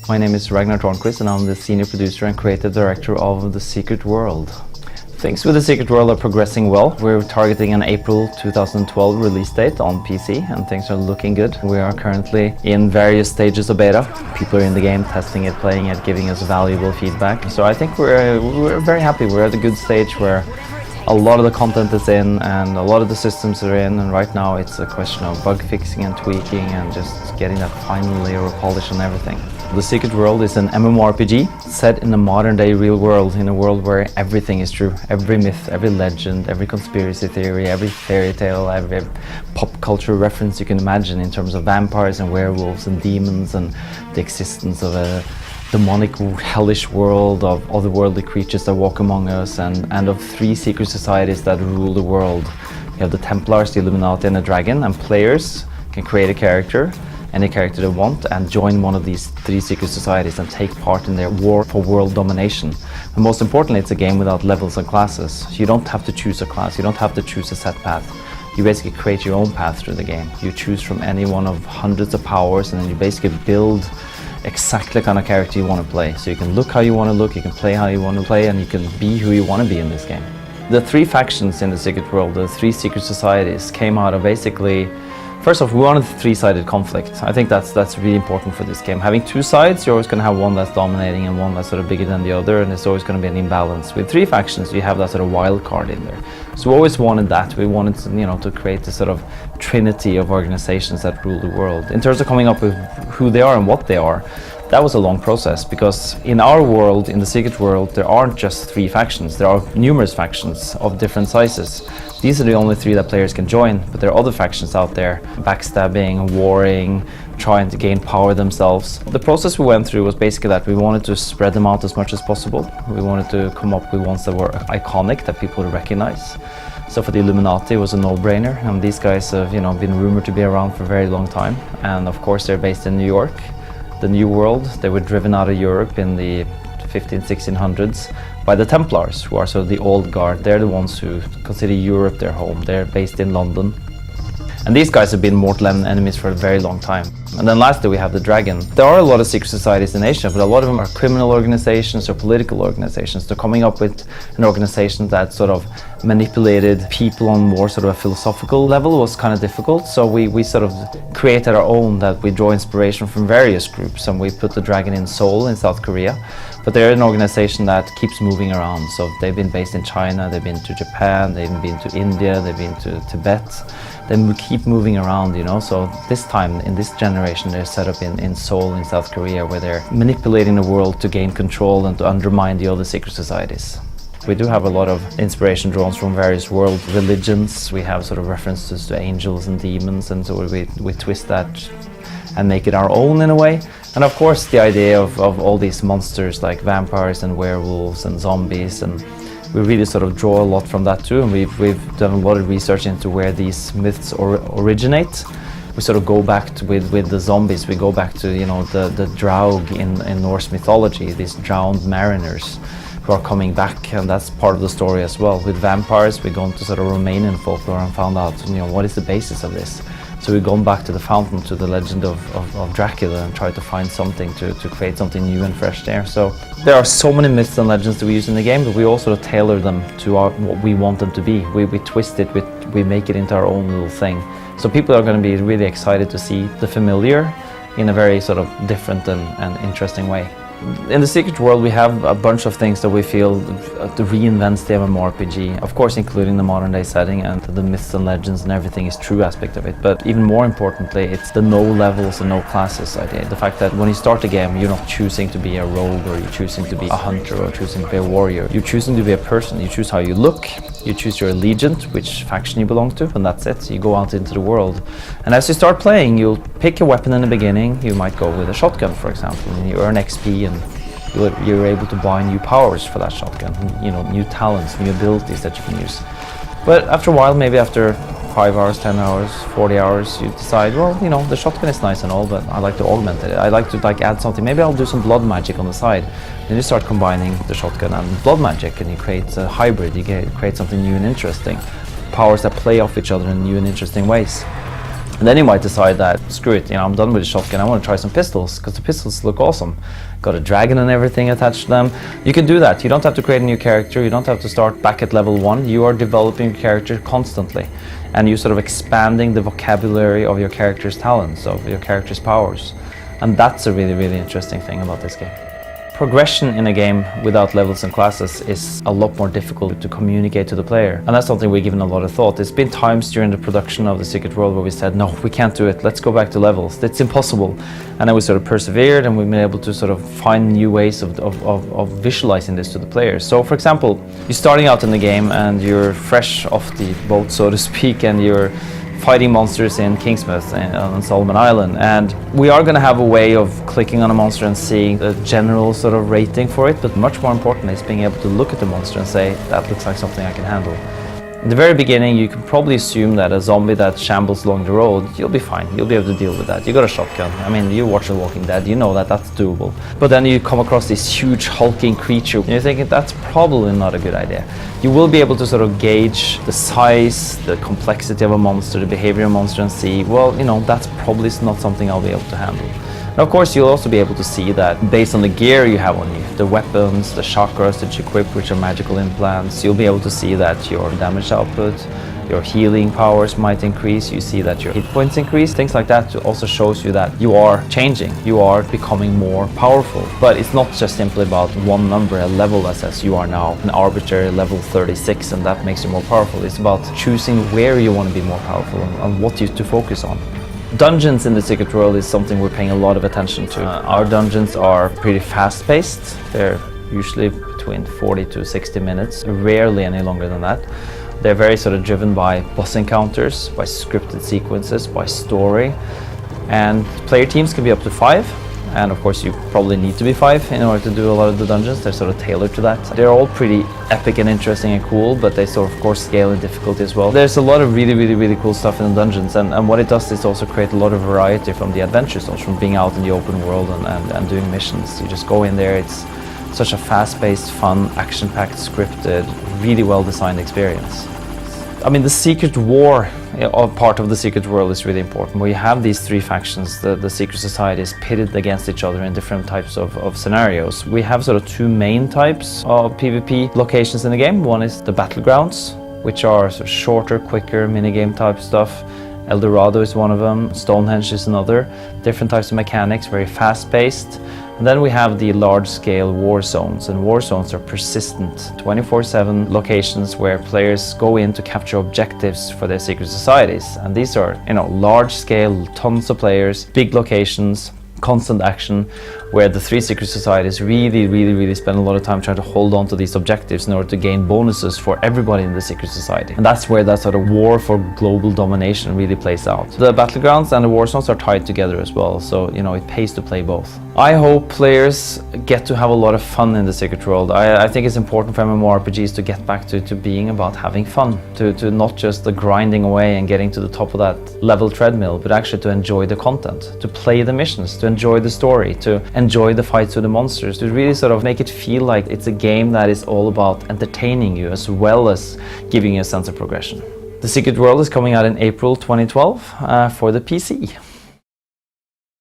My name is Ragnar Tørnquist and I'm the senior producer and creative director of The Secret World. Things with The Secret World are progressing well. We're targeting an April 2012 release date on PC and things are looking good. We are currently in various stages of beta. People are in the game, testing it, playing it, giving us valuable feedback. So I think we're very happy. We're at a good stage where a lot of the content is in and a lot of the systems are in, and right now it's a question of bug fixing and tweaking and just getting that final layer of polish on everything. The Secret World is an MMORPG set in a modern day real world, in a world where everything is true. Every myth, every legend, every conspiracy theory, every fairy tale, every pop culture reference you can imagine in terms of vampires and werewolves and demons and the existence of a demonic, hellish world, of otherworldly creatures that walk among us, and of three secret societies that rule the world. You have the Templars, the Illuminati and the Dragon, and players can create a character, any character they want, and join one of these three secret societies and take part in their war for world domination. And most importantly, it's a game without levels and classes. You don't have to choose a class, you don't have to choose a set path. You basically create your own path through the game. You choose from any one of hundreds of powers, and then you basically build exactly the kind of character you want to play. So you can look how you want to look, you can play how you want to play, and you can be who you want to be in this game. The three factions in the Secret World, the three secret societies, came out of basically, first off, we wanted a three-sided conflict. I think that's really important for this game. Having two sides, you're always going to have one that's dominating and one that's sort of bigger than the other, and it's always going to be an imbalance. With three factions, you have that sort of wild card in there. So we always wanted that. We wanted to create this sort of trinity of organizations that rule the world. In terms of coming up with who they are and what they are, that was a long process, because in our world, in the Secret World, there aren't just three factions. There are numerous factions of different sizes. These are the only three that players can join, but there are other factions out there, backstabbing, warring, trying to gain power themselves. The process we went through was basically that we wanted to spread them out as much as possible. We wanted to come up with ones that were iconic, that people would recognize. So for the Illuminati, it was a no-brainer, and these guys have been rumored to be around for a very long time. And of course, they're based in New York. The New World, they were driven out of Europe in the 1600s by the Templars, who are sort of the old guard. They're the ones who consider Europe their home. They're based in London. And these guys have been mortal enemies for a very long time. And then lastly, we have the Dragon. There are a lot of secret societies in Asia, but a lot of them are criminal organizations or political organizations. They're coming up with an organization that sort of manipulated people on more sort of a philosophical level was kind of difficult. So we sort of created our own, that we draw inspiration from various groups, and we put the Dragon in Seoul in South Korea. But they're an organization that keeps moving around. So they've been based in China, they've been to Japan, they've been to India, they've been to Tibet. Then we keep moving around, So this time, in this generation, they're set up in Seoul in South Korea, where they're manipulating the world to gain control and to undermine the other secret societies. We do have a lot of inspiration drawn from various world religions. We have sort of references to angels and demons, and so we twist that and make it our own in a way. And of course, the idea of all these monsters like vampires and werewolves and zombies, and we really sort of draw a lot from that too, and we've done a lot of research into where these myths originate. We sort of go back to, with the zombies, we go back to the Draug in Norse mythology, these drowned mariners who are coming back, and that's part of the story as well. With vampires, we go into sort of Romanian folklore and found out what is the basis of this. So we've gone back to the fountain, to the legend of Dracula, and tried to find something to create something new and fresh there. So there are so many myths and legends that we use in the game, but we also tailor them to what we want them to be. We twist it, we make it into our own little thing. So people are going to be really excited to see the familiar in a very sort of different and interesting way. In the Secret World, we have a bunch of things that we feel reinvents the MMORPG, of course including the modern day setting and the myths and legends and everything is true aspect of it, but even more importantly, it's the no levels and no classes idea. The fact that when you start the game, you're not choosing to be a rogue, or you're choosing to be a hunter, or choosing to be a warrior. You're choosing to be a person. You choose how you look, you choose your allegiance, which faction you belong to, and that's it. So you go out into the world. And as you start playing, you'll pick a weapon in the beginning. You might go with a shotgun, for example, and you earn XP, and you're able to buy new powers for that shotgun, new talents, new abilities that you can use. But after a while, maybe after 5 hours, 10 hours, 40 hours, you decide, well, the shotgun is nice and all, but I like to augment it. I like to add something. Maybe I'll do some blood magic on the side. Then you start combining the shotgun and blood magic, and you create a hybrid. You create something new and interesting. Powers that play off each other in new and interesting ways. And then you might decide that, screw it, I'm done with the shotgun, I want to try some pistols, because the pistols look awesome. Got a dragon and everything attached to them. You can do that. You don't have to create a new character, you don't have to start back at level 1. You are developing your character constantly. And you're sort of expanding the vocabulary of your character's talents, of your character's powers. And that's a really, really interesting thing about this game. Progression in a game without levels and classes is a lot more difficult to communicate to the player. And that's something we've given a lot of thought. There's been times during the production of The Secret World where we said, no, we can't do it, let's go back to levels, it's impossible. And then we sort of persevered, and we've been able to sort of find new ways of visualizing this to the players. So for example, you're starting out in the game and you're fresh off the boat, so to speak, and you're fighting monsters in Kingsmouth on Solomon Island, and we are going to have a way of clicking on a monster and seeing the general sort of rating for it, but much more important is being able to look at the monster and say, that looks like something I can handle. In the very beginning, you can probably assume that a zombie that shambles along the road, you'll be fine, you'll be able to deal with that. You got a shotgun, I mean, you watch The Walking Dead, you know that that's doable. But then you come across this huge hulking creature, and you're thinking that's probably not a good idea. You will be able to sort of gauge the size, the complexity of a monster, the behavior of a monster, and see, well, that's probably not something I'll be able to handle. And of course, you'll also be able to see that based on the gear you have on you, the weapons, the chakras that you equip, which are magical implants, you'll be able to see that your damage output, your healing powers might increase, you see that your hit points increase, things like that also shows you that you are changing, you are becoming more powerful. But it's not just simply about one number, a level that says you are now an arbitrary level 36 and that makes you more powerful. It's about choosing where you want to be more powerful and what you to focus on. Dungeons in The Secret World is something we're paying a lot of attention to. Our dungeons are pretty fast-paced. They're usually between 40 to 60 minutes, rarely any longer than that. They're very sort of driven by boss encounters, by scripted sequences, by story. And player teams can be up to 5. And of course you probably need to be 5 in order to do a lot of the dungeons. They're sort of tailored to that. They're all pretty epic and interesting and cool, but they sort of course scale in difficulty as well. There's a lot of really cool stuff in the dungeons, and what it does is also create a lot of variety from the adventure zones, from being out in the open world and doing missions. You just go in there, it's such a fast-paced, fun, action-packed, scripted, really well-designed experience. I mean, the secret war part of The Secret World is really important, where you have these 3 factions, the secret societies pitted against each other in different types of scenarios. We have sort of 2 main types of PvP locations in the game. One is the battlegrounds, which are sort of shorter, quicker, minigame type stuff. El Dorado is one of them, Stonehenge is another. Different types of mechanics, very fast-paced. And then we have the large-scale war zones, and war zones are persistent, 24/7 locations where players go in to capture objectives for their secret societies. And these are, large-scale, tons of players, big locations, constant action, where the 3 secret societies really spend a lot of time trying to hold on to these objectives in order to gain bonuses for everybody in the secret society. And that's where that sort of war for global domination really plays out. The battlegrounds and the war zones are tied together as well, so it pays to play both. I hope players get to have a lot of fun in The Secret World. I think it's important for MMORPGs to get back to being about having fun, to not just the grinding away and getting to the top of that level treadmill, but actually to enjoy the content, to play the missions, to enjoy the story, to enjoy the fights with the monsters, to really sort of make it feel like it's a game that is all about entertaining you as well as giving you a sense of progression. The Secret World is coming out in April 2012 for the PC.